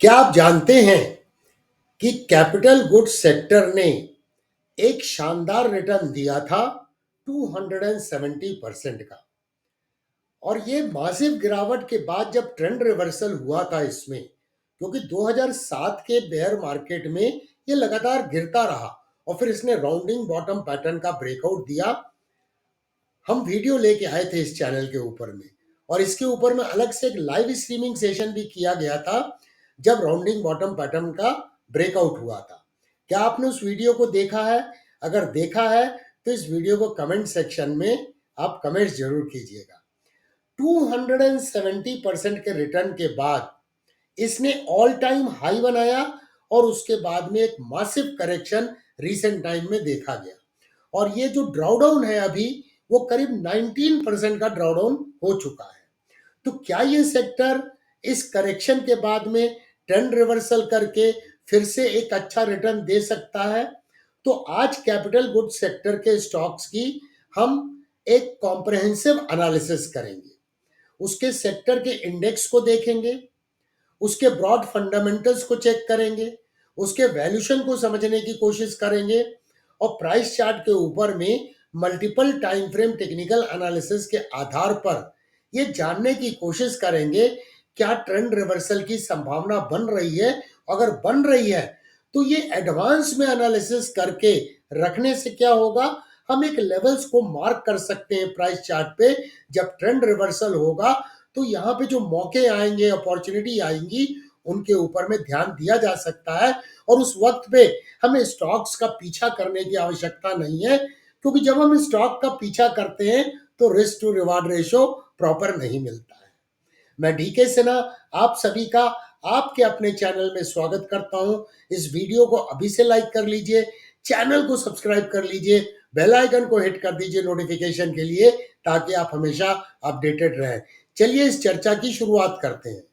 क्या आप जानते हैं कि कैपिटल गुड्स सेक्टर ने एक शानदार रिटर्न दिया था 270% का। और ये मासिव गिरावट के बाद जब ट्रेंड रिवर्सल हुआ था इसमें, क्योंकि 2007 के बेयर मार्केट में ये लगातार गिरता रहा और फिर इसने राउंडिंग बॉटम पैटर्न का ब्रेकआउट दिया। हम वीडियो लेके आए थे इस चैनल के ऊपर में, और इसके ऊपर में अलग से एक लाइव स्ट्रीमिंग सेशन भी किया गया था जब राउंडिंग बॉटम पैटर्न का ब्रेकआउट हुआ था। क्या आपने उस वीडियो को देखा है? अगर देखा है तो इस वीडियो को कमेंट सेक्शन में आप कमेंट्स जरूर कीजिएगा। 270% के रिटर्न के बाद इसने ऑल टाइम हाई बनाया और उसके बाद में एक मासिव करेक्शन रीसेंट टाइम में देखा गया। और ये जो ड्रॉडाउन है अभी वो करीब 19% का ड्रॉडाउन हो चुका है। तो क्या ये सेक्टर इस करेक्शन के बाद में ट्रेंड रिवर्सल करके फिर से एक अच्छा रिटर्न दे सकता है? तो आज कैपिटल गुड्स सेक्टर के स्टॉक्स की हम एक कॉम्प्रहेंसिव एनालिसिस करेंगे। उसके सेक्टर के इंडेक्स को देखेंगे, उसके ब्रॉड फंडामेंटल्स को चेक करेंगे, उसके वैल्यूशन को समझने की कोशिश करेंगे और प्राइस चार्ट के ऊपर में multiple time frame technical analysis के आधार पर ये जानने की कोशिश करेंगे क्या ट्रेंड रिवर्सल की संभावना बन रही है। अगर बन रही है तो ये एडवांस में एनालिसिस करके रखने से क्या होगा, हम एक लेवल्स को मार्क कर सकते हैं प्राइस चार्ट पे। जब ट्रेंड रिवर्सल होगा तो यहाँ पे जो मौके आएंगे, अपॉर्चुनिटी आएंगी, उनके ऊपर में ध्यान दिया जा सकता है। और उस वक्त पे हमें स्टॉक्स का पीछा करने की आवश्यकता नहीं है, क्योंकि जब हम स्टॉक का पीछा करते हैं तो risk to reward ratio proper नहीं मिलता है। मैं डीके सिन्हा आप सभी का आपके अपने चैनल में स्वागत करता हूं। इस वीडियो को अभी से लाइक कर लीजिए, चैनल को सब्सक्राइब कर लीजिए, बेल आइकन को हिट कर दीजिए नोटिफिकेशन के लिए, ताकि आप हमेशा अपडेटेड रहें। चलिए इस चर्चा की शुरुआत करते हैं।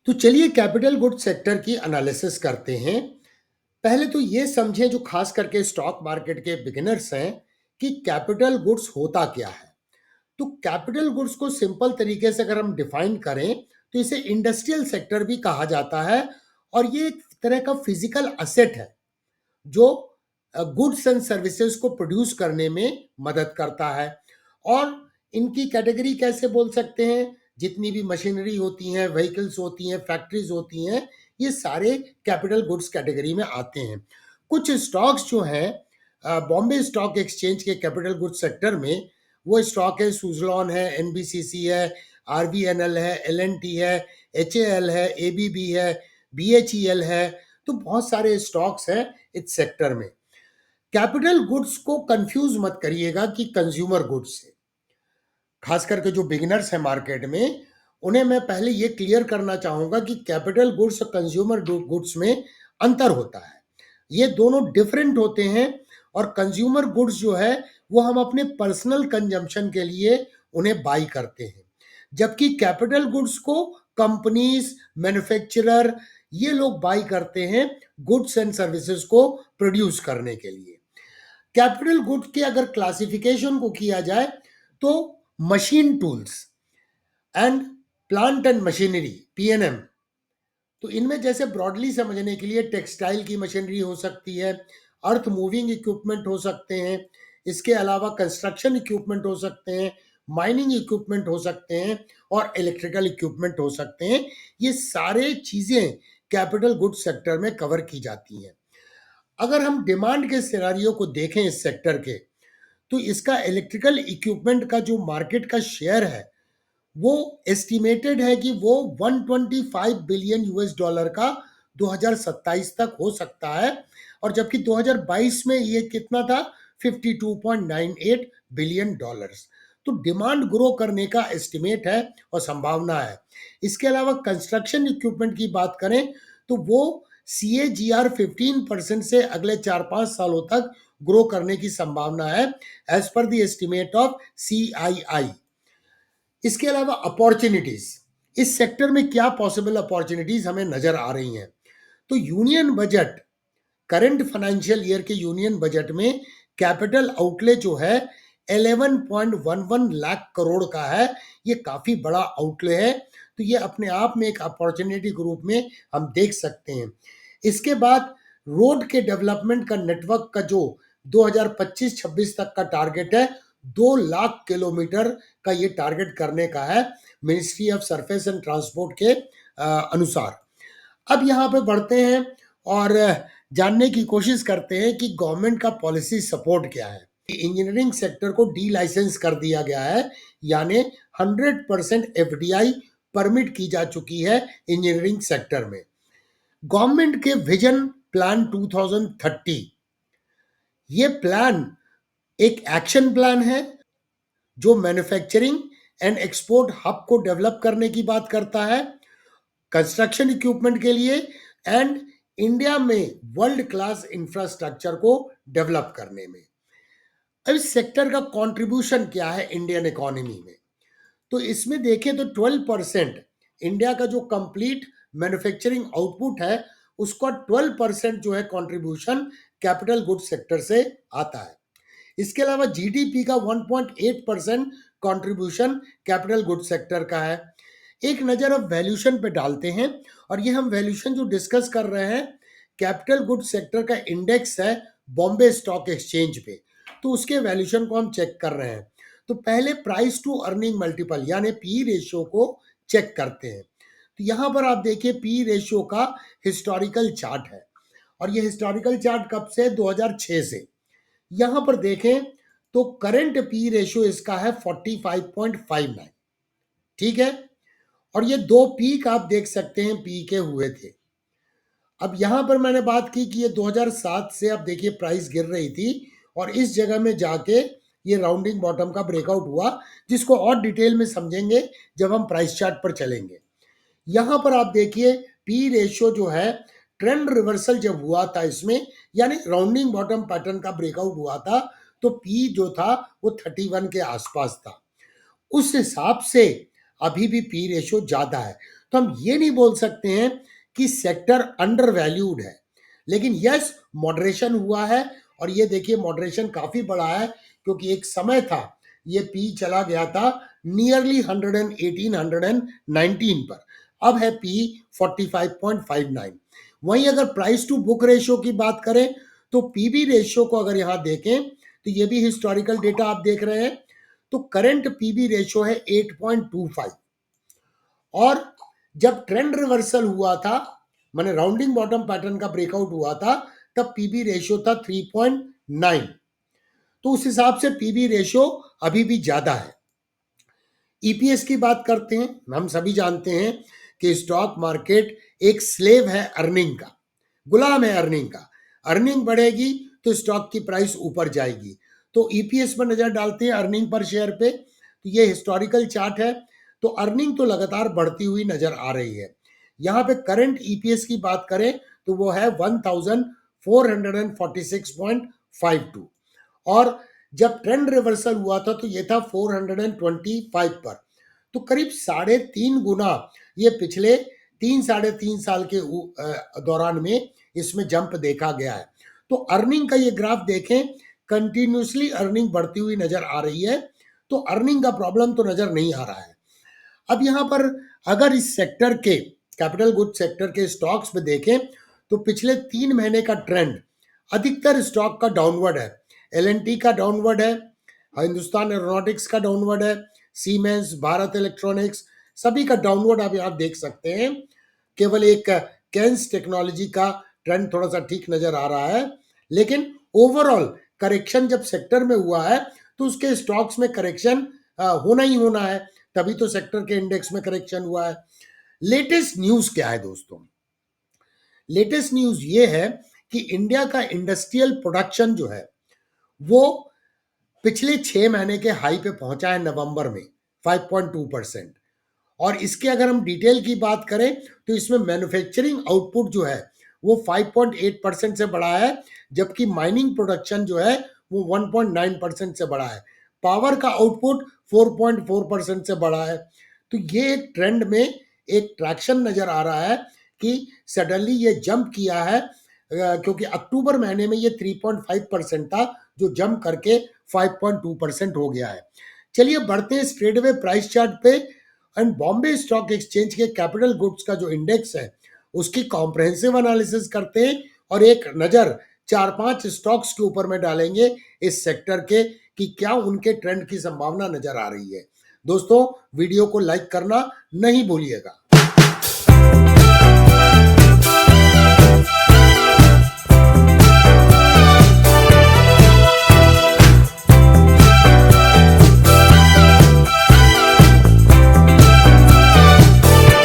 तो चलिए कैपिटल गुड्स सेक्टर की एनालिसिस करते हैं। पहले तो ये समझें, जो खास करके स्टॉक मार्केट के बिगिनर्स हैं, कि कैपिटल गुड्स होता क्या है। तो कैपिटल गुड्स को सिंपल तरीके से अगर हम डिफाइन करें तो इसे इंडस्ट्रियल सेक्टर भी कहा जाता है। और ये एक तरह का फिजिकल असेट है जो गुड्स एंड सर्विसेज को प्रोड्यूस करने में मदद करता है। और इनकी कैटेगरी कैसे बोल सकते हैं, जितनी भी मशीनरी होती हैं, व्हीकल्स होती हैं, फैक्ट्रीज होती हैं, ये सारे कैपिटल गुड्स कैटेगरी में आते हैं। कुछ स्टॉक्स जो हैं बॉम्बे स्टॉक एक्सचेंज के कैपिटल गुड्स सेक्टर में, वो स्टॉक है सुजलॉन है, एनबीसीसी है, आरबीएनएल है, एलएनटी है, एचएएल है, एबीबी है, बीएचईएल है। तो बहुत सारे स्टॉक्स हैं इस सेक्टर में। कैपिटल गुड्स को कंफ्यूज मत करिएगा कि कंज्यूमर गुड्स से। खास करके जो बिगिनर्स हैं मार्केट में, उन्हें मैं पहले ये क्लियर करना चाहूंगा कि कैपिटल गुड्स और कंज्यूमर गुड्स में अंतर होता है। ये दोनों डिफरेंट होते हैं। और कंज्यूमर गुड्स जो है वो हम अपने पर्सनल कंजम्पशन के लिए उन्हें बाई करते हैं, जबकि कैपिटल गुड्स को कंपनीज, मैन्युफैक्चरर, ये लोग बाई करते हैं गुड्स एंड सर्विसेज को प्रोड्यूस करने के लिए। कैपिटल गुड्स के अगर क्लासिफिकेशन को किया जाए तो machine tools and plant and machinery, PNM, तो इनमें जैसे ब्रॉडली समझने के लिए टेक्सटाइल की मशीनरी हो सकती है, अर्थ मूविंग इक्विपमेंट हो सकते हैं, इसके अलावा कंस्ट्रक्शन इक्विपमेंट हो सकते हैं, माइनिंग इक्विपमेंट हो सकते हैं और इलेक्ट्रिकल इक्विपमेंट हो सकते हैं। ये सारे चीजें कैपिटल गुड्स सेक्टर में कवर की जाती हैं। अगर हम डिमांड के सिनारियो को देखें इस सेक्टर के, तो इसका इलेक्ट्रिकल इक्विपमेंट का जो मार्केट का शेयर है वो एस्टिमेटेड है कि वो 125 बिलियन यूएस डॉलर का 2027 तक हो सकता है। और जबकि 2022 में ये कितना था, 52.98 बिलियन डॉलर्स। तो डिमांड ग्रो करने का एस्टिमेट है और संभावना है। इसके अलावा कंस्ट्रक्शन इक्विपमेंट की बात करें तो वो CAGR 15% से अगले 4-5 सालों तक ग्रो करने की संभावना है, as per the estimate of CII। इसके अलावा अपॉर्चुनिटीज, इस सेक्टर में क्या पॉसिबल अपॉर्चुनिटीज हमें नजर आ रही हैं। तो union budget current financial year के यूनियन बजट में कैपिटल आउटले जो है 11.11 लाख करोड़ का है। ये काफी बड़ा आउटले है, तो ये अपने आप में एक अपॉर्चुनिटी के रूप में हम देख सकते हैं। इसके बाद रोड के डेवलपमेंट का नेटवर्क का जो 2025-26 तक का टारगेट है, 2 लाख किलोमीटर का ये टारगेट करने का है ministry of surface and transport के अनुसार। अब यहाँ पे बढ़ते हैं और जानने की कोशिश करते हैं कि गवर्नमेंट का पॉलिसी सपोर्ट क्या है। इंजीनियरिंग सेक्टर को डी लाइसेंस कर दिया गया है, यानी 100% एफडीआई परमिट की जा चुकी है इंजीनियरिंग सेक्टर में। गवर्नमेंट के विजन प्लान 2030, ये प्लान एक एक्शन प्लान है जो मैन्युफैक्चरिंग एंड एक्सपोर्ट हब को डेवलप करने की बात करता है, कंस्ट्रक्शन इक्विपमेंट के लिए एंड इंडिया में वर्ल्ड क्लास इंफ्रास्ट्रक्चर को डेवलप करने में। अब इस सेक्टर का कंट्रीब्यूशन क्या है इंडियन इकोनॉमी में, तो इसमें देखें तो 12% इंडिया का जो कंप्लीट मैन्युफैक्चरिंग आउटपुट है उसका 12% जो है कंट्रीब्यूशन कैपिटल गुड्स सेक्टर से आता है। इसके अलावा जीडीपी का 1.8% कंट्रीब्यूशन कैपिटल गुड्स सेक्टर का है। एक नज़र अब वैल्यूशन पे डालते हैं, और ये हम वैल्यूशन जो डिस्कस कर रहे हैं कैपिटल गुड्स सेक्टर का इंडेक्स है बॉम्बे स्टॉक एक्सचेंज पे, तो उसके वैल्यूशन को हम चेक कर रहे हैं। तो पहले प्राइस टू अर्निंग मल्टीपल यानी पी रेशियो को चेक करते हैं। तो यहाँ पर आप देखिए पी रेशियो का हिस्टोरिकल चार्ट है, और ये हिस्टोरिकल चार्ट कब से? 2006 से। यहाँ पर देखें तो करंट पी रेशियो इसका है 45.59, ठीक है। और ये दो पीक आप देख सकते हैं पी के हुए थे। अब यहां पर मैंने बात की कि ये 2007 से आप देखिए प्राइस गिर रही थी, और इस जगह में जाके ये राउंडिंग बॉटम का ब्रेकआउट हुआ, जिसको और डिटेल में समझेंगे जब हम प्राइस चार्ट पर चलेंगे। यहां पर आप देखिए पी रेशियो जो है ट्रेंड रिवर्सल जब हुआ था इसमें, यानी राउंडिंग बॉटम पैटर्न का ब्रेकआउट हुआ था, तो पी जो था वो 31 के आसपास था। उस हिसाब से अभी भी पी रेशियो ज्यादा है, तो हम ये नहीं बोल सकते हैं कि सेक्टर अंडर वैल्यूड है, लेकिन यस मॉडरेशन हुआ है। और ये देखिए मॉडरेशन काफी बड़ा है, क्योंकि एक समय था ये पी चला गया था नियरली 118 119 पर, अब है पी 45.59। वहीं अगर प्राइस टू बुक रेशियो की बात करें तो पीबी रेशियो को अगर यहां देखें तो ये भी हिस्टोरिकल डेटा आप देख रहे हैं, तो करंट पीबी रेशियो है 8.25, और जब ट्रेंड रिवर्सल हुआ था माने राउंडिंग बॉटम पैटर्न का ब्रेकआउट हुआ था तब पीबी रेशियो था 3.9। तो उस हिसाब से पीबी रेशियो अभी भी ज्यादा है। ईपीएस की बात करते हैं। हम सभी जानते हैं कि स्टॉक मार्केट एक स्लेव है अर्निंग का, गुलाम है अर्निंग का। अर्निंग बढ़ेगी तो स्टॉक की प्राइस ऊपर जाएगी। तो ईपीएस पर नजर डालते हैं अर्निंग पर शेयर पे, तो ये हिस्टोरिकल चार्ट है। तो अर्निंग तो लगातार बढ़ती हुई नजर आ रही है। यहाँ पे करंट ईपीएस की बात करें तो वो है 1446.52, और जब ट्रेंड रिवर्सल हुआ था तो ये था 425 पर। तो करीब 3.5 गुना ये पिछले 3 साढ़े 3 साल के दौरान में इसमें जंप देखा गया है। तो अर्निंग का ये ग्राफ देखें, कंटिन्यूसली अर्निंग बढ़ती हुई नजर आ रही है, तो अर्निंग का प्रॉब्लम तो नजर नहीं आ रहा है। अब यहाँ पर अगर इस सेक्टर के कैपिटल गुड सेक्टर के स्टॉक्स में देखें तो पिछले 3 महीने का ट्रेंड अधिकतर स्टॉक का डाउनवर्ड है। एलएनटी का डाउनवर्ड है, हिंदुस्तान एरोनॉटिक्स का डाउनवर्ड है, सीमेंस, भारत इलेक्ट्रॉनिक्स, सभी का डाउनवर्ड आप यहाँ देख सकते हैं। केवल एक कैंस टेक्नोलॉजी का ट्रेंड थोड़ा सा ठीक नजर आ रहा है, लेकिन ओवरऑल करेक्शन जब सेक्टर में हुआ है तो उसके स्टॉक्स में करेक्शन होना ही होना है, तभी तो सेक्टर के इंडेक्स में करेक्शन हुआ है। लेटेस्ट न्यूज क्या है दोस्तों? लेटेस्ट न्यूज ये है कि इंडिया का इंडस्ट्रियल प्रोडक्शन जो है वो पिछले 6 महीने के हाई पे पहुंचा है नवंबर में 5.2%। और इसके अगर हम डिटेल की बात करें तो इसमें मैन्युफैक्चरिंग आउटपुट जो है वो 5.8% से बढ़ा है, जबकि माइनिंग प्रोडक्शन जो है वो 1.9% से बढ़ा है। पावर का आउटपुट 4.4% से बढ़ा है। तो ये एक ट्रेंड में एक ट्रैक्शन नजर आ रहा है कि सडनली ये जंप किया है क्योंकि अक्टूबर महीने में ये 3.5% था, जो जंप करके 5.2% हो गया है। चलिए बढ़ते हैं स्ट्रेटअवे प्राइस चार्ट पे एंड बॉम्बे स्टॉक एक्सचेंज के कैपिटल गुड्स का जो इंडेक्स है उसकी कॉम्प्रहेंसिव एनालिसिस करते हैं और एक नज़र 4-5 स्टॉक्स के ऊपर में डालेंगे इस सेक्टर के कि क्या उनके ट्रेंड की संभावना नजर आ रही है। दोस्तों, वीडियो को लाइक करना नहीं भूलिएगा।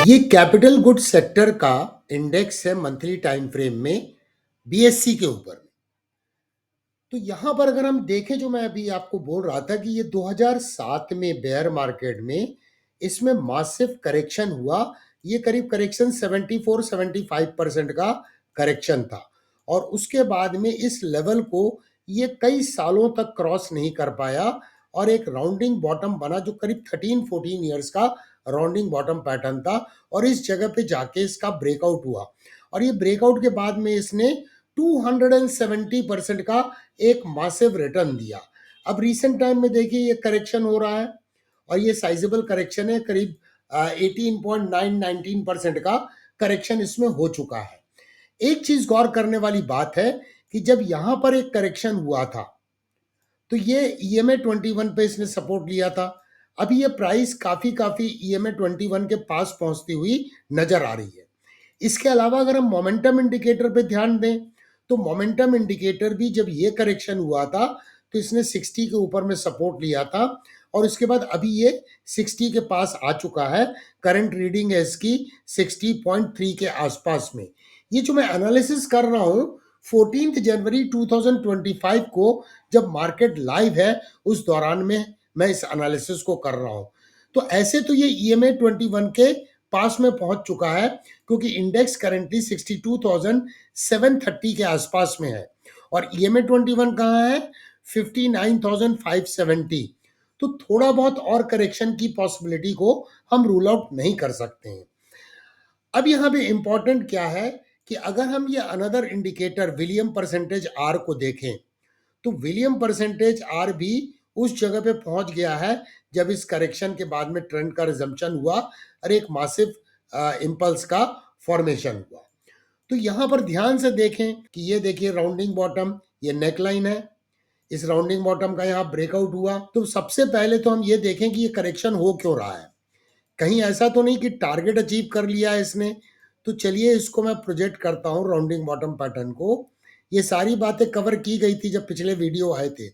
ये कैपिटल गुड्स सेक्टर का इंडेक्स है मंथली टाइम फ्रेम में बीएससी के ऊपर। तो यहां पर अगर हम देखें, जो मैं अभी आपको बोल रहा था कि ये 2007 में बेयर मार्केट में इसमें मासिव करेक्शन हुआ। ये करीब करेक्शन 74-75% का करेक्शन था और उसके बाद में इस लेवल को ये कई सालों तक क्रॉस नहीं कर पाया और एक राउंडिंग बॉटम बना जो करीब 13-14 ईयर्स का राउंडिंग बॉटम पैटर्न था और इस जगह पे जाके इसका ब्रेकआउट हुआ और ये ब्रेकआउट के बाद में इसने 270% का एक मासिव रिटर्न दिया। अब रीसेंट टाइम में देखिए ये करेक्शन हो रहा है और ये साइजेबल करेक्शन है, करीब 18.9-19% का करेक्शन इसमें हो चुका है। एक चीज गौर करने वाली बात है कि जब यहां पर एक करेक्शन हुआ था तो ये EMA 21 पे इसने सपोर्ट लिया था। अभी ये प्राइस काफी काफी EMA 21 के पास पहुंचती हुई नजर आ रही है। इसके अलावा अगर हम मोमेंटम इंडिकेटर पे ध्यान दें तो मोमेंटम इंडिकेटर भी जब ये करेक्शन हुआ था तो इसने 60 के ऊपर में सपोर्ट लिया था और इसके बाद अभी ये 60 के पास आ चुका है। करंट रीडिंग है इसकी 60.3 के आसपास में। ये जो मैं एनालिसिस कर रहा हूं 14 जनवरी 2025 को जब मार्केट लाइव है उस दौरान में मैं इस एनालिसिस को कर रहा हूं। तो ऐसे तो ये EMA 21 के पास में पहुंच चुका है क्योंकि इंडेक्स करेंटली 62,730 के आसपास में है और EMA 21 कहाँ है 59,570। तो थोड़ा बहुत और करेक्शन की पॉसिबिलिटी को हम रूल आउट नहीं कर सकते हैं। अब यहाँ पे इंपॉर्टेंट क्या है कि अगर हम ये another indicator William percentage R को देखें तो विलियम परसेंटेज आर भी उस जगह पे पहुंच गया है जब इस करेक्शन के बाद में ट्रेंड का रिजम्पशन हुआ और एक मासिव इंपल्स का फॉर्मेशन हुआ। तो यहां पर ध्यान से देखें कि ये देखिए राउंडिंग बॉटम, ये नेकलाइन है, इस राउंडिंग बॉटम का यहाँ ब्रेकआउट हुआ। तो सबसे पहले तो हम ये देखें कि ये करेक्शन हो क्यों रहा है, कहीं ऐसा तो नहीं कि टारगेट अचीव कर लिया है इसने। तो चलिए इसको मैं प्रोजेक्ट करता हूँ राउंडिंग बॉटम पैटर्न को। ये सारी बातें कवर की गई थी जब पिछले वीडियो आए थे।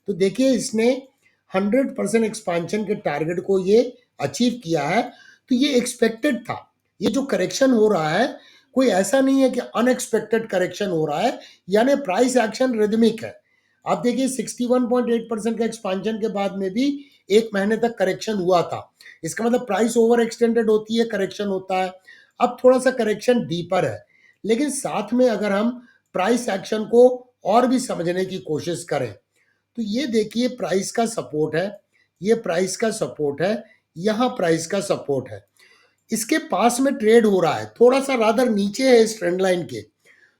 तो देखिए इसने 100% एक्सपांशन के टारगेट को ये अचीव किया है। तो ये एक्सपेक्टेड था। ये जो करेक्शन हो रहा है कोई ऐसा नहीं है कि अनएक्सपेक्टेड करेक्शन हो रहा है, यानी प्राइस एक्शन रिदमिक है। आप देखिए 61.8% का एक्सपांशन के बाद में भी एक महीने तक करेक्शन हुआ था। इसका मतलब प्राइस ओवर एक्सटेंडेड होती है, करेक्शन होता है। अब थोड़ा सा करेक्शन डीपर है, लेकिन साथ में अगर हम प्राइस एक्शन को और भी समझने की कोशिश करें तो ये देखिए प्राइस का सपोर्ट है, ये प्राइस का सपोर्ट है, यहाँ प्राइस का सपोर्ट है, इसके पास में ट्रेड हो रहा है, थोड़ा सा रादर नीचे है इस ट्रेंड लाइन के।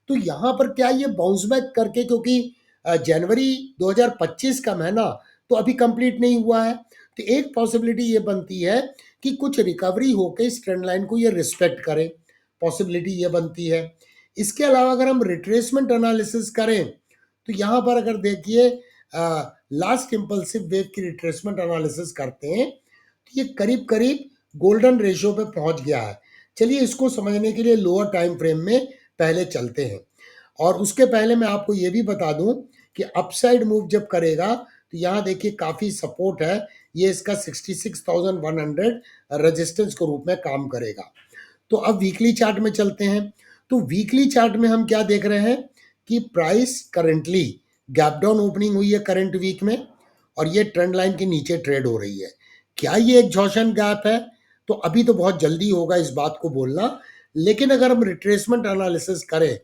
तो यहाँ पर क्या ये बाउंस बैक करके, क्योंकि जनवरी 2025 का महीना तो अभी कंप्लीट नहीं हुआ है, तो एक पॉसिबिलिटी ये बनती है कि कुछ रिकवरी होकर इस ट्रेंड लाइन को ये रिस्पेक्ट करे, पॉसिबिलिटी ये बनती है। इसके अलावा अगर हम रिट्रेसमेंट एनालिसिस करें तो यहाँ पर अगर देखिए लास्ट इम्पल्सिव वेव की रिट्रेसमेंट एनालिसिस करते हैं तो ये करीब करीब गोल्डन रेशियो पे पहुंच गया है। चलिए इसको समझने के लिए लोअर टाइम फ्रेम में पहले चलते हैं और उसके पहले मैं आपको ये भी बता दूं कि अपसाइड मूव जब करेगा तो यहाँ देखिए काफ़ी सपोर्ट है, ये इसका 66,100 रेजिस्टेंस के रूप में काम करेगा। तो अब वीकली चार्ट में चलते हैं। तो वीकली चार्ट में हम क्या देख रहे हैं कि price currently gap down opening हुई है करंट वीक में और ये ट्रेंड लाइन के नीचे ट्रेड हो रही है। क्या ये एक जॉशन गैप है? तो अभी तो बहुत जल्दी होगा इस बात को बोलना, लेकिन अगर हम रिट्रेसमेंट एनालिसिस करें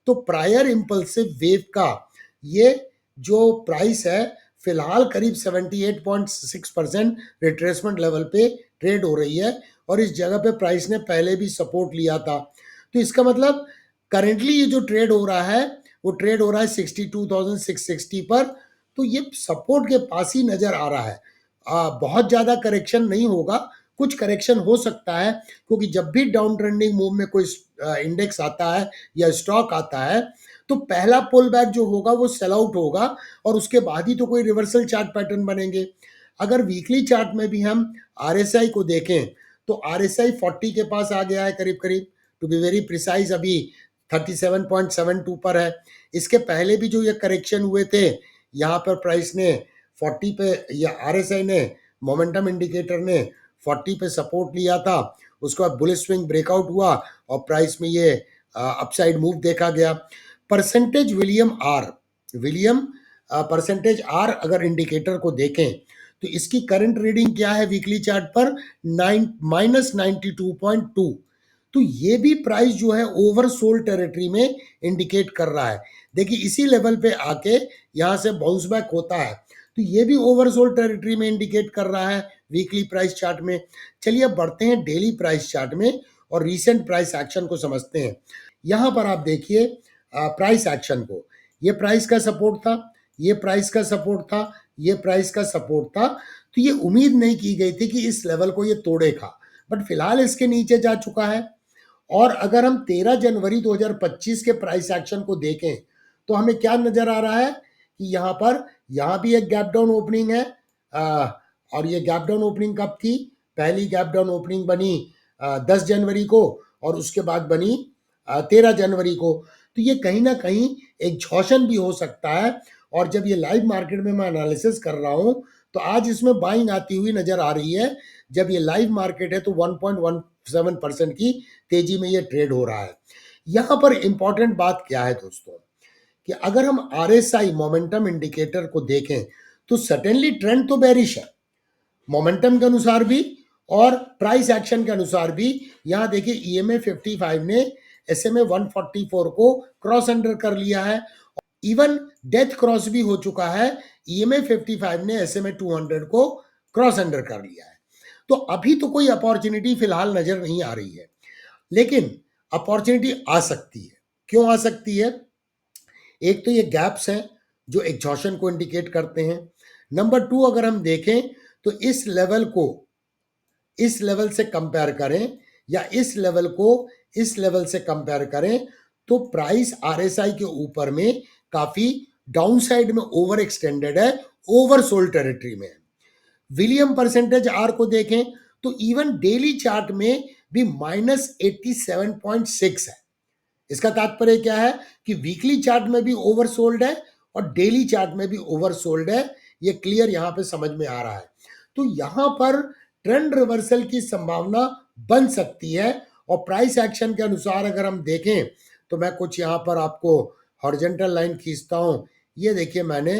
तो प्रायर इंपल्सिव वेव का ये जो प्राइस है फिलहाल करीब 78.6% रिट्रेसमेंट लेवल पे ट्रेड हो रही है और इस जगह पे प्राइस ने पहले भी सपोर्ट लिया था। तो इसका मतलब करेंटली ये जो ट्रेड हो रहा है वो ट्रेड हो रहा है 62,660 पर, तो ये सपोर्ट के पास ही नजर आ रहा है। बहुत ज़्यादा करेक्शन नहीं होगा, कुछ करेक्शन हो सकता है, क्योंकि जब भी डाउन ट्रेंडिंग मूव में कोई इंडेक्स आता है या स्टॉक आता है तो पहला पुल बैक जो होगा वो सेल आउट होगा और उसके बाद ही तो कोई रिवर्सल चार्ट पैटर्न बनेंगे। अगर वीकली चार्ट में भी हम आरएसआई को देखें तो आरएसआई 40 के पास आ गया है करीब करीब, टू बी वेरी प्रिसाइज अभी 37.72 पर है। इसके पहले भी जो ये करेक्शन हुए थे यहाँ पर प्राइस ने 40 पे या आरएसआई ने, मोमेंटम इंडिकेटर ने 40 पे सपोर्ट लिया था, उसके बाद बुलिश स्विंग ब्रेकआउट हुआ और प्राइस में ये अपसाइड मूव देखा गया। परसेंटेज विलियम परसेंटेज आर अगर इंडिकेटर को देखें तो इसकी करंट रीडिंग क्या है वीकली चार्ट पर, -92.2। तो ये भी प्राइस जो है ओवरसोल्ड टेरिटरी में इंडिकेट कर रहा है। देखिए इसी लेवल पे आके यहाँ से बाउंस बैक होता है, तो ये भी ओवरसोल्ड टेरिटरी में इंडिकेट कर रहा है वीकली प्राइस चार्ट में। चलिए अब बढ़ते हैं डेली प्राइस चार्ट में और रीसेंट प्राइस एक्शन को समझते हैं। यहाँ पर आप देखिए प्राइस एक्शन को, ये प्राइस का सपोर्ट था, ये प्राइस का सपोर्ट था, ये प्राइस का सपोर्ट था, तो ये उम्मीद नहीं की गई थी कि इस लेवल को ये तोड़ेगा, बट फिलहाल इसके नीचे जा चुका है। और अगर हम 13 जनवरी 2025 के प्राइस एक्शन को देखें तो हमें क्या नजर आ रहा है कि यहाँ भी एक गैप डाउन ओपनिंग है। और ये गैप डाउन ओपनिंग कब थी, पहली गैप डाउन ओपनिंग बनी 10 जनवरी को और उसके बाद बनी 13 जनवरी को। तो ये कहीं ना कहीं एक झोशन भी हो सकता है। और जब ये लाइव मार्केट में मैं एनालिसिस कर रहा हूं तो आज इसमें बाइंग आती हुई नजर आ रही है। जब ये लाइव मार्केट है तो 1.17% की तेजी में ये ट्रेड हो रहा है। यहां पर इंपॉर्टेंट बात क्या है दोस्तों कि अगर हम आरएसआई मोमेंटम इंडिकेटर को देखें तो सर्टेनली ट्रेंड तो बेरिश है, मोमेंटम के अनुसार भी और प्राइस एक्शन के अनुसार भी। यहां देखिए ईएमए 55 ने एसएमए 144 को क्रॉस अंडर कर लिया है, इवन डेथ क्रॉस भी हो चुका है, ईएमए 55 ने एसएमए 200 को क्रॉस अंडर कर लिया है। तो अभी तो कोई अपॉर्चुनिटी फिलहाल नजर नहीं आ रही है, लेकिन अपॉर्चुनिटी आ सकती है। क्यों आ सकती है, एक तो ये गैप्स हैं जो एग्जॉशन को इंडिकेट करते हैं। नंबर 2 अगर हम देखें तो इस लेवल से कंपेयर करें या इस लेवल को इस लेवल से कंपेयर करें तो प्राइस आरएसआई के ऊपर में काफी डाउनसाइड में ओवर एक्सटेंडेड है, ओवरसोल्ड टेरिटरी में है। विलियम परसेंटेज आर को देखें तो इवन डेली चार्ट में भी -87.6 है। इसका तात्पर्य क्या है कि वीकली चार्ट में भी ओवरसोल्ड है और डेली चार्ट में भी ओवरसोल्ड है, ये क्लियर यहां पे समझ में आ रहा है। तो यहां पर ट्रेंड रिवर्सल की संभावना बन सकती है। और प्राइस एक्शन के अनुसार अगर हम देखें तो मैं कुछ यहां पर आपको हॉरिजॉन्टल लाइन खींचता हूं। ये देखिए मैंने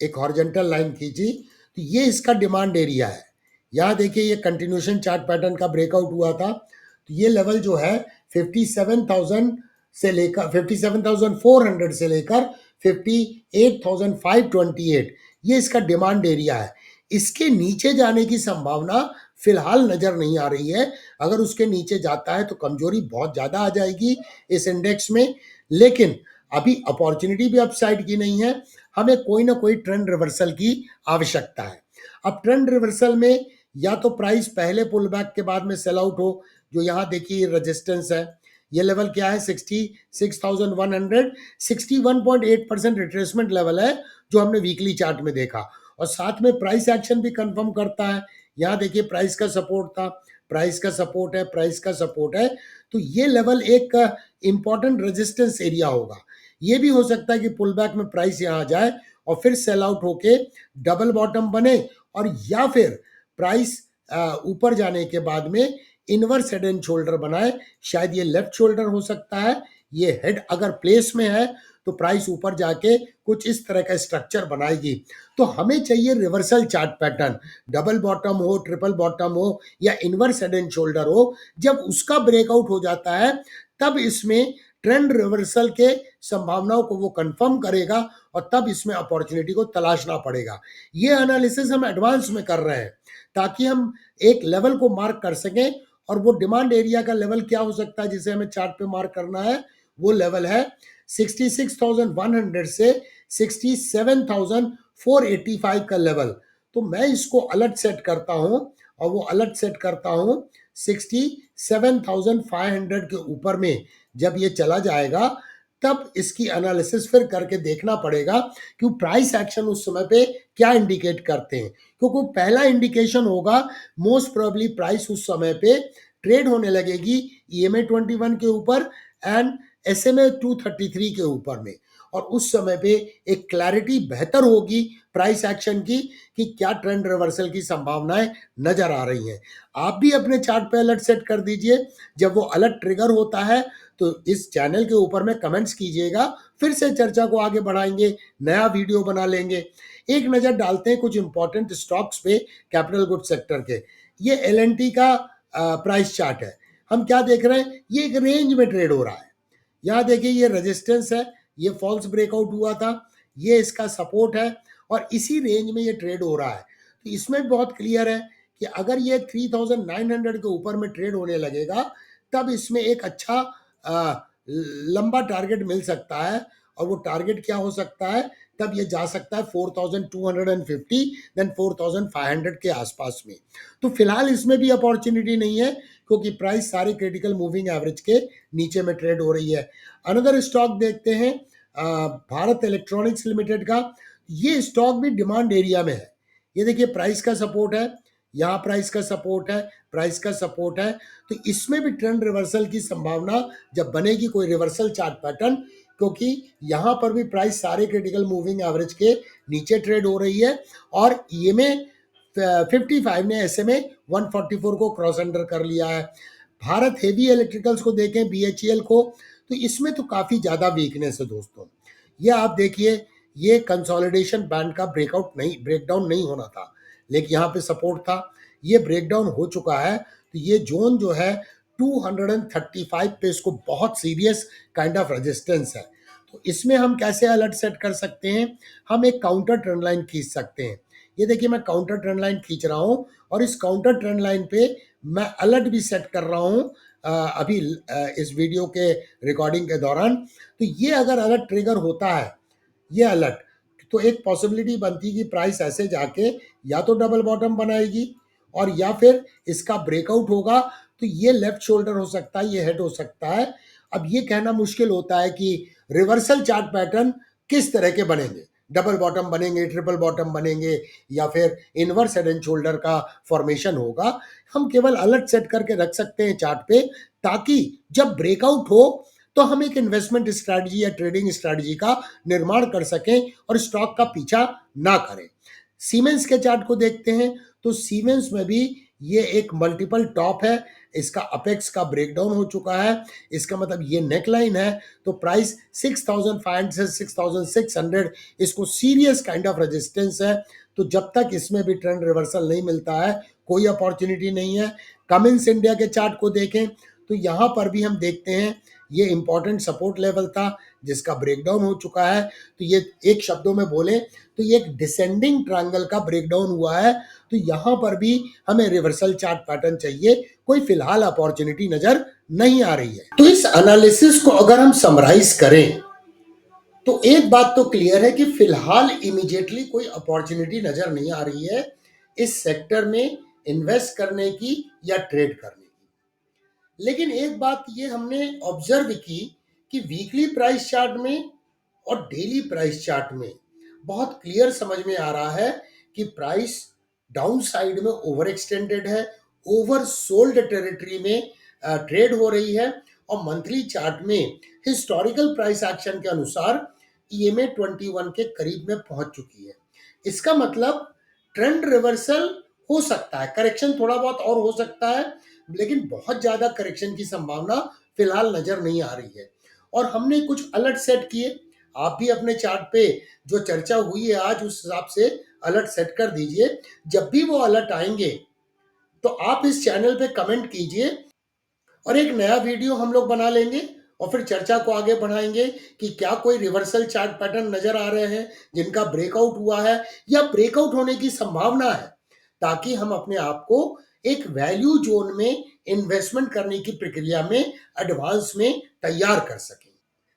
एक हॉरिजॉन्टल लाइन खींची तो ये इसका डिमांड एरिया है। यहाँ देखिए ये कंटिन्यूशन चार्ट पैटर्न का ब्रेकआउट हुआ था, तो ये लेवल जो है 57,000 से लेकर 57,400 से लेकर 58,528, ये इसका डिमांड एरिया है। इसके नीचे जाने की संभावना फिलहाल नजर नहीं आ रही है। अगर उसके नीचे जाता है तो कमजोरी बहुत ज्यादा आ जाएगी इस इंडेक्स में, लेकिन अभी अपॉर्चुनिटी भी अपसाइड की नहीं है, हमें कोई ना कोई ट्रेंड रिवर्सल की आवश्यकता है। अब ट्रेंड रिवर्सल में या तो प्राइस पहले पुल बैक के बाद में सेल आउट हो, जो यहाँ देखिए रेजिस्टेंस है, ये लेवल क्या है 66,100, 61.8% रिट्रेसमेंट लेवल है जो हमने वीकली चार्ट में देखा। और साथ में प्राइस एक्शन भी कंफर्म करता है। यहाँ देखिए प्राइस का सपोर्ट था, प्राइस का सपोर्ट है, प्राइस का सपोर्ट है, तो ये लेवल एक इंपॉर्टेंट रेजिस्टेंस एरिया होगा। ये भी हो सकता है कि पुल बैक में प्राइस यहाँ जाए और फिर सेल आउट होके डबल बॉटम बने, और या फिर प्राइस ऊपर जाने के बाद में इनवर्स हेड एंड शोल्डर बनाए। शायद ये लेफ्ट शोल्डर हो सकता है, ये हेड अगर प्लेस में है तो प्राइस ऊपर जाके कुछ इस तरह का स्ट्रक्चर बनाएगी। तो हमें चाहिए reversal chart pattern, double bottom हो, ट्रिपल बॉटम हो या इनवर्स हेड एंड शोल्डर हो। जब उसका ब्रेकआउट हो जाता है तब इसमें ट्रेंड रिवर्सल के संभावनाओं को वो कंफर्म करेगा और तब इसमें अपॉर्चुनिटी को तलाशना पड़ेगा। ये एनालिसिस हम एडवांस में कर रहे हैं ताकि हम एक लेवल को मार्क कर सकें और वो डिमांड एरिया का लेवल क्या हो सकता है जिसे हमें चार्ट पे मार्क करना है, वो लेवल है 66,100 से 67,485 का लेवल। तो मैं इसको अलर्ट सेट करता हूं और वो अलर्ट सेट करता हूं 67,500 के ऊपर में। जब ये चला जाएगा तब इसकी एनालिसिस फिर करके देखना पड़ेगा कि प्राइस एक्शन उस समय पे क्या इंडिकेट करते हैं, क्योंकि पहला इंडिकेशन होगा मोस्ट प्रोबेबली प्राइस उस समय पे ट्रेड होने लगेगी EMA 21 के ऊपर एंड SMA 233 के ऊपर में, और उस समय पे एक क्लैरिटी बेहतर होगी प्राइस एक्शन की कि क्या ट्रेंड रिवर्सल की संभावनाएं नजर आ रही हैं। आप भी अपने चार्ट पे अलर्ट सेट कर दीजिए। जब वो अलर्ट ट्रिगर होता है तो इस चैनल के ऊपर में कमेंट्स कीजिएगा, फिर से चर्चा को आगे बढ़ाएंगे, नया वीडियो बना लेंगे। एक नजर डालते हैं कुछ इंपॉर्टेंट स्टॉक्स पे कैपिटल गुड सेक्टर के। ये L&T का प्राइस चार्ट है। हम क्या देख रहे हैं, ये एक रेंज में ट्रेड हो रहा है। यहाँ देखिए ये रेजिस्टेंस है, ये फॉल्स ब्रेकआउट हुआ था, ये इसका सपोर्ट है और इसी रेंज में ये ट्रेड हो रहा है। तो इसमें भी बहुत क्लियर है कि अगर ये 3,900 के ऊपर में ट्रेड होने लगेगा तब इसमें एक अच्छा लंबा टारगेट मिल सकता है, और वो टारगेट क्या हो सकता है, तब ये जा सकता है 4,250 देन 4,500 के आसपास में। तो फिलहाल इसमें भी अपॉर्चुनिटी नहीं है क्योंकि प्राइस सारे क्रिटिकल मूविंग एवरेज के नीचे में ट्रेड हो रही है। अनदर स्टॉक देखते हैं भारत इलेक्ट्रॉनिक्स लिमिटेड का। ये स्टॉक भी डिमांड एरिया में है। ये देखिए प्राइस का सपोर्ट है, यहाँ प्राइस का सपोर्ट है, प्राइस का सपोर्ट है। तो इसमें भी ट्रेंड रिवर्सल की संभावना जब बनेगी, कोई रिवर्सल चार्ट पैटर्न, क्योंकि यहाँ पर भी प्राइस सारे क्रिटिकल मूविंग एवरेज के नीचे ट्रेड हो रही है और EMA 55 ने SMA 144 को क्रॉस अंडर कर लिया है। भारत हेवी इलेक्ट्रिकल्स को देखें, BHEL को, तो इसमें तो काफी ज्यादा वीकनेस है दोस्तों। ये आप देखिए, ये कंसोलिडेशन बैंड का ब्रेकडाउन नहीं होना था, लेकिन यहाँ पे सपोर्ट था, ये ब्रेकडाउन हो चुका है। तो ये जोन जो है 235 पे इसको बहुत सीरियस काइंड ऑफ रेजिस्टेंस है। तो इसमें हम कैसे अलर्ट सेट कर सकते हैं, हम एक काउंटर ट्रेंड लाइन खींच सकते हैं। ये देखिए मैं काउंटर ट्रेंड लाइन खींच रहा हूँ और इस काउंटर ट्रेंड लाइन पे मैं अलर्ट भी सेट कर रहा हूँ अभी इस वीडियो के रिकॉर्डिंग के दौरान। तो ये अगर अलर्ट ट्रिगर होता है, ये अलर्ट, तो एक पॉसिबिलिटी बनती है कि प्राइस ऐसे जाके या तो डबल बॉटम बनाएगी और या फिर इसका ब्रेकआउट होगा। तो ये लेफ्ट शोल्डर हो सकता है, ये हेड हो सकता है। अब ये कहना मुश्किल होता है कि रिवर्सल चार्ट पैटर्न किस तरह के बनेंगे, डबल बॉटम बनेंगे, ट्रिपल बॉटम बनेंगे, या फिर इनवर्स हेड एंड शोल्डर का फॉर्मेशन होगा। हम केवल अलर्ट सेट करके रख सकते हैं चार्ट पे, ताकि जब ब्रेकआउट हो तो हम एक इन्वेस्टमेंट स्ट्रैटेजी या ट्रेडिंग स्ट्रैटेजी का निर्माण कर सकें और स्टॉक का पीछा ना करें। सीमेंस के चार्ट को देखते हैं तो सीमेंस में भी ये एक मल्टीपल टॉप है, इसका अपेक्स का ब्रेकडाउन हो चुका है। इसका मतलब ये नेकलाइन है। तो प्राइस 6,500 से 6,600 इसको सीरियस काइंड ऑफ रेजिस्टेंस है। तो जब तक इसमें भी ट्रेंड रिवर्सल नहीं मिलता है कोई अपॉर्चुनिटी नहीं है। कमिंस इंडिया के चार्ट को देखें तो यहाँ पर भी हम देखते हैं ये इंपॉर्टेंट सपोर्ट लेवल था जिसका ब्रेकडाउन हो चुका है। तो ये एक शब्दों में बोले तो ये एक डिसेंडिंग ट्रायंगल का ब्रेकडाउन हुआ है। तो यहाँ पर भी हमें रिवर्सल चार्ट पैटर्न चाहिए, कोई फिलहाल अपॉर्चुनिटी नजर नहीं आ रही है। तो इस एनालिसिस को अगर हम समराइज करें तो एक बात तो क्लियर है कि फिलहाल इमीडिएटली कोई अपॉर्चुनिटी नजर नहीं आ रही है इस सेक्टर में इन्वेस्ट करने की या ट्रेड करने की। लेकिन एक बात ये हमने ऑब्जर्व की कि वीकली प्राइस चार्ट में और डेली प्राइस चार्ट में बहुत क्लियर समझ में आ रहा है कि प्राइस डाउन साइड में ओवर एक्सटेंडेड है, ओवर सोल्ड टेरिटरी में ट्रेड हो रही है, और मंथली चार्ट में हिस्टोरिकल प्राइस एक्शन के अनुसार EMA 21 के करीब में पहुंच चुकी है। इसका मतलब ट्रेंड रिवर्सल हो सकता है, करेक्शन थोड़ा बहुत और हो सकता है, लेकिन बहुत ज्यादा करेक्शन की संभावना फिलहाल नजर नहीं आ रही है। और हमने कुछ अलर्ट सेट किए, आप भी अपने चार्ट पे जो चर्चा हुई है आज उस हिसाब से अलर्ट सेट कर दीजिए। जब भी वो अलर्ट आएंगे तो आप इस चैनल पे कमेंट कीजिए और एक नया वीडियो हम लोग बना लेंगे और फिर चर्चा को आगे बढ़ाएंगे कि क्या कोई रिवर्सल चार्ट पैटर्न नजर आ रहे हैं जिनका ब्रेकआउट हुआ है या ब्रेकआउट होने की संभावना है, ताकि हम अपने आप को एक वैल्यू जोन में इन्वेस्टमेंट करने की प्रक्रिया में एडवांस में तैयार कर सकें।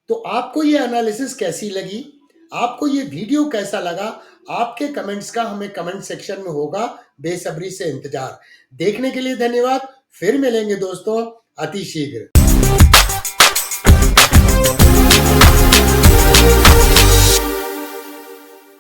तो आपको ये एनालिसिस कैसी लगी? आपको ये वीडियो कैसा लगा? आपके कमेंट्स का हमें कमेंट सेक्शन में होगा बेसब्री से इंतजार। देखने के लिए धन्यवाद। फिर मिलेंगे दोस्तों अति शीघ्र।